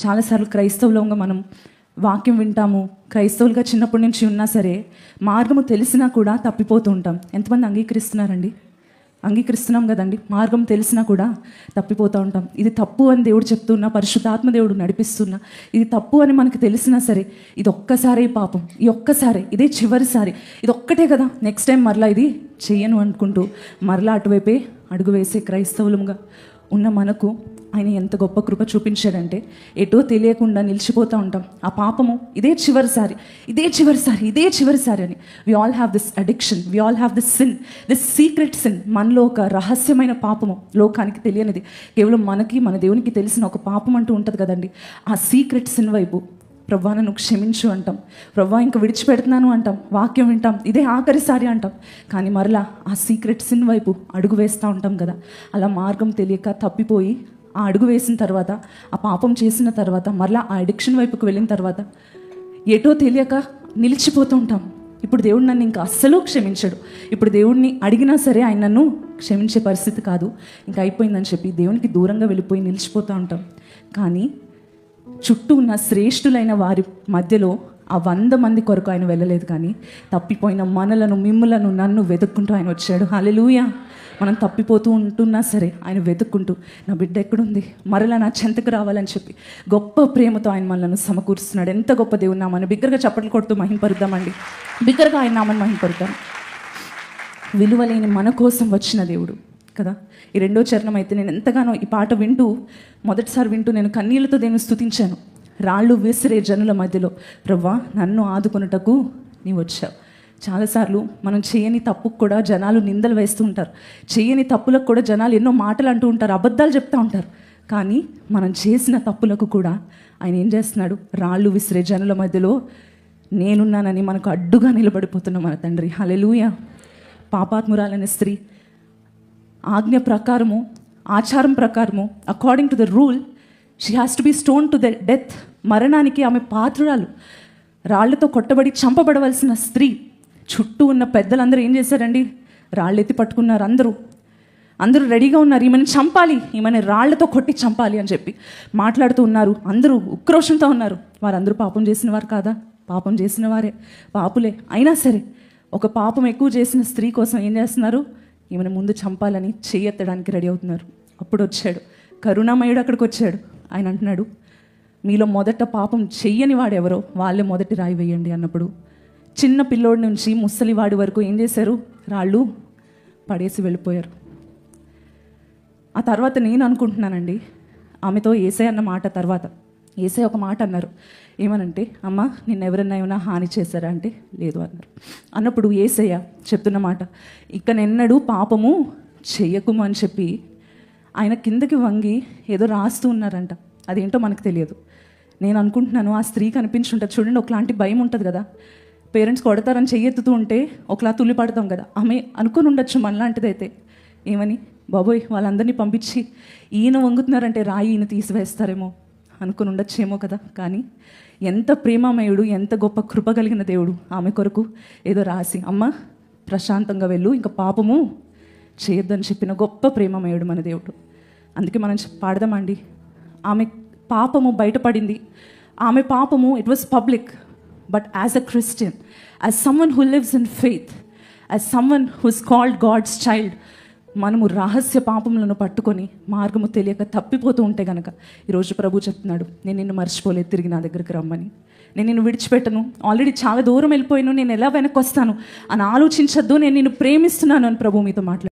చాలాసార్లు క్రైస్తవులంగా మనం వాక్యం వింటాము, క్రైస్తవులుగా చిన్నప్పటి నుంచి ఉన్నా సరే మార్గము తెలిసినా కూడా తప్పిపోతూ ఉంటాం. ఎంతమంది అంగీకరిస్తున్నారండి? అంగీకరిస్తున్నాం కదండి. మార్గం తెలిసినా కూడా తప్పిపోతూ ఉంటాం. ఇది తప్పు అని దేవుడు చెప్తున్నా, పరిశుద్ధాత్మ దేవుడు నడిపిస్తున్నా, ఇది తప్పు అని మనకు తెలిసినా సరే ఇది ఒక్కసారి పాపం, ఈ ఒక్కసారి, ఇదే చివరిసారి, ఇది ఒక్కటే కదా, నెక్స్ట్ టైం మరలా ఇది చెయ్యను అనుకుంటూ మరలా అటువైపే అడుగు వేసే క్రైస్తవులుగా ఉన్న మనకు ఆయన ఎంత గొప్ప కృప చూపించాడంటే ఎటో తెలియకుండా నిలిచిపోతూ ఉంటాం. ఆ పాపము ఇదే చివరిసారి, ఇదే చివరిసారి, ఇదే చివరిసారి అని. We all have this addiction, we all have this sin, this secret sin. మనలో ఒక రహస్యమైన పాపము, లోకానికి తెలియనిది, కేవలం మనకి మన దేవునికి తెలిసిన ఒక పాపం అంటూ ఉంటుంది కదండి. ఆ సీక్రెట్ సిన్ వైపు ప్రవ్వా నన్ను క్షమించు అంటాం, ప్రవ్వా ఇంక విడిచిపెడుతున్నాను అంటాం, వాక్యం వింటాం, ఇదే ఆఖరిసారి అంటాం. కానీ మరలా ఆ సీక్రెట్ సిన్ వైపు అడుగు వేస్తూ ఉంటాం కదా. అలా మార్గం తెలియక తప్పిపోయి ఆ అడుగు వేసిన తర్వాత, ఆ పాపం చేసిన తర్వాత, మరలా ఆ అడిక్షన్ వైపుకు వెళ్ళిన తర్వాత ఎటో తెలియక నిలిచిపోతూ ఉంటాం. ఇప్పుడు దేవుడు నన్ను ఇంకా అస్సలు క్షమించడు, ఇప్పుడు దేవుడిని అడిగినా సరే ఆయన నన్ను క్షమించే పరిస్థితి కాదు, ఇంకా అయిపోయిందని చెప్పి దేవునికి దూరంగా వెళ్ళిపోయి నిలిచిపోతూ ఉంటాం. కానీ చుట్టూ ఉన్న శ్రేష్ఠులైన వారి మధ్యలో ఆ 100 మంది కొరకు ఆయన వెళ్ళలేదు, కానీ తప్పిపోయిన మనలను, మిమ్ములను, నన్ను వెతుక్కుంటూ ఆయన వచ్చాడు. హల్లెలూయా. మనం తప్పిపోతూ ఉంటున్నా సరే ఆయన వెతుక్కుంటూ నా బిడ్డ ఎక్కడుంది, మరలా నా చెంతకు రావాలని చెప్పి గొప్ప ప్రేమతో ఆయన మనల్ని సమకూరుస్తున్నాడు. ఎంత గొప్ప దేవుని నామాన్ని బిగ్గరగా చప్పట్లు కొడుతూ మహింపరుద్దామండి. బిగ్గరగా ఆయన నామాన్ని మహింపరుద్దాం. విలువలేని మన కోసం వచ్చిన దేవుడు కదా. ఈ 2వ చరణం అయితే నేను ఎంతగానో ఈ పాట వింటూ, మొదటిసారి వింటూ నేను కన్నీళ్లతో దేవుని స్తుతించాను. రాళ్ళు విసిరే జనుల మధ్యలో ప్రవ్వా నన్ను ఆదుకొనుటకు నీవు వచ్చావు. చాలాసార్లు మనం చేయని తప్పుకు కూడా జనాలు నిందలు వేస్తూ ఉంటారు, చేయని తప్పులకు కూడా జనాలు ఎన్నో మాటలు అంటూ ఉంటారు, అబద్ధాలు చెప్తూ ఉంటారు. కానీ మనం చేసిన తప్పులకు కూడా ఆయన ఏం చేస్తున్నాడు? రాళ్ళు విసిరే జనుల మధ్యలో నేనున్నానని మనకు అడ్డుగా నిలబడిపోతున్నాం మన తండ్రి. హల్లెలూయా. పాపాత్మురాలనే స్త్రీ ఆజ్ఞ ప్రకారము, ఆచారం ప్రకారము, according to the rule she has to be stone to the death. మరణానికి ఆమె పాత్రురాలు, రాళ్లతో కొట్టబడి చంపబడవలసిన స్త్రీ. చుట్టూ ఉన్న పెద్దలందరూ ఏం చేశారండి? రాళ్ళు ఎత్తి పట్టుకున్నారు. అందరూ రెడీగా ఉన్నారు, ఈమెను చంపాలి, ఈమెను రాళ్లతో కొట్టి చంపాలి అని చెప్పి మాట్లాడుతూ ఉన్నారు. అందరూ ఉక్రోషంతో ఉన్నారు. వారందరూ పాపం చేసిన వారు కాదా? పాపం చేసిన వారే, పాపులే. అయినా సరే ఒక పాపం ఎక్కువ చేసిన స్త్రీ కోసం ఏం చేస్తున్నారు? ఈమెను ముందు చంపాలని చేయెత్తడానికి రెడీ అవుతున్నారు. అప్పుడు వచ్చాడు కరుణామయుడు, అక్కడికి వచ్చాడు. ఆయన అంటున్నాడు, మీలో మొదట పాపం చెయ్యని వాడు ఎవరో వాళ్ళే మొదటి రాయి వేయండి అన్నప్పుడు చిన్న పిల్లోడి నుంచి ముసలివాడి వరకు ఏం చేశారు? రాళ్ళు పడేసి వెళ్ళిపోయారు. ఆ తర్వాత నేను అనుకుంటున్నానండి, ఆమెతో యేసయ్య అన్న మాట తర్వాత యేసయ్య ఒక మాట అన్నారు. ఏమనంటే, అమ్మ నిన్ను ఎవరన్నా ఏమైనా హాని చేశారా అంటే లేదు అన్నారు. అన్నప్పుడు యేసయ్య చెప్తున్న మాట, ఇకనెన్నడూ పాపము చెయ్యకుము అని చెప్పి ఆయన కిందకి వంగి ఏదో రాస్తూ ఉన్నారంట. అదేంటో మనకు తెలియదు. నేను అనుకుంటున్నాను ఆ స్త్రీ కనిపించుంటుంది చూడండి, ఒకలాంటి భయం ఉంటుంది కదా. పేరెంట్స్ కొడతారని చెయ్యెత్తుతూ ఉంటే ఒకలా తుల్లి పడతాం కదా. ఆమె అనుకుని ఉండొచ్చు మనలాంటిదైతే, ఏమని బాబోయ్ వాళ్ళందరినీ పంపించి ఈయన వంగుతున్నారంటే రాయి ఈయన తీసివేస్తారేమో అనుకుని ఉండొచ్చేమో కదా. కానీ ఎంత ప్రేమమయుడు, ఎంత గొప్ప కృప కలిగిన దేవుడు. ఆమె కొరకు ఏదో రాసి, అమ్మ ప్రశాంతంగా వెళ్ళు, ఇంకా పాపము చేయొద్దని చెప్పిన గొప్ప ప్రేమమయుడు మన దేవుడు. అందుకే మనం పాడదామండి, ఆమె పాపము బయటపడింది. ఆమె పాపము it was public, but as a Christian, as someone who lives in faith, as someone who is called God's child, మనము రహస్య పాపములను పట్టుకొని మార్గము తెలియక తప్పిపోతూ ఉంటే గనక ఈరోజు ప్రభు చెప్తున్నాడు, నేను నిన్ను మర్చిపోలేదు, తిరిగి నా దగ్గరికి రమ్మని. నేను నిన్ను విడిచిపెట్టను, ఆల్రెడీ చాలా దూరం వెళ్ళిపోయాను, నేను ఎలా వెనక్కి వస్తాను అని ఆలోచించద్దు, నేను నిన్ను ప్రేమిస్తున్నాను అని ప్రభు మీతో మాట్లాడు.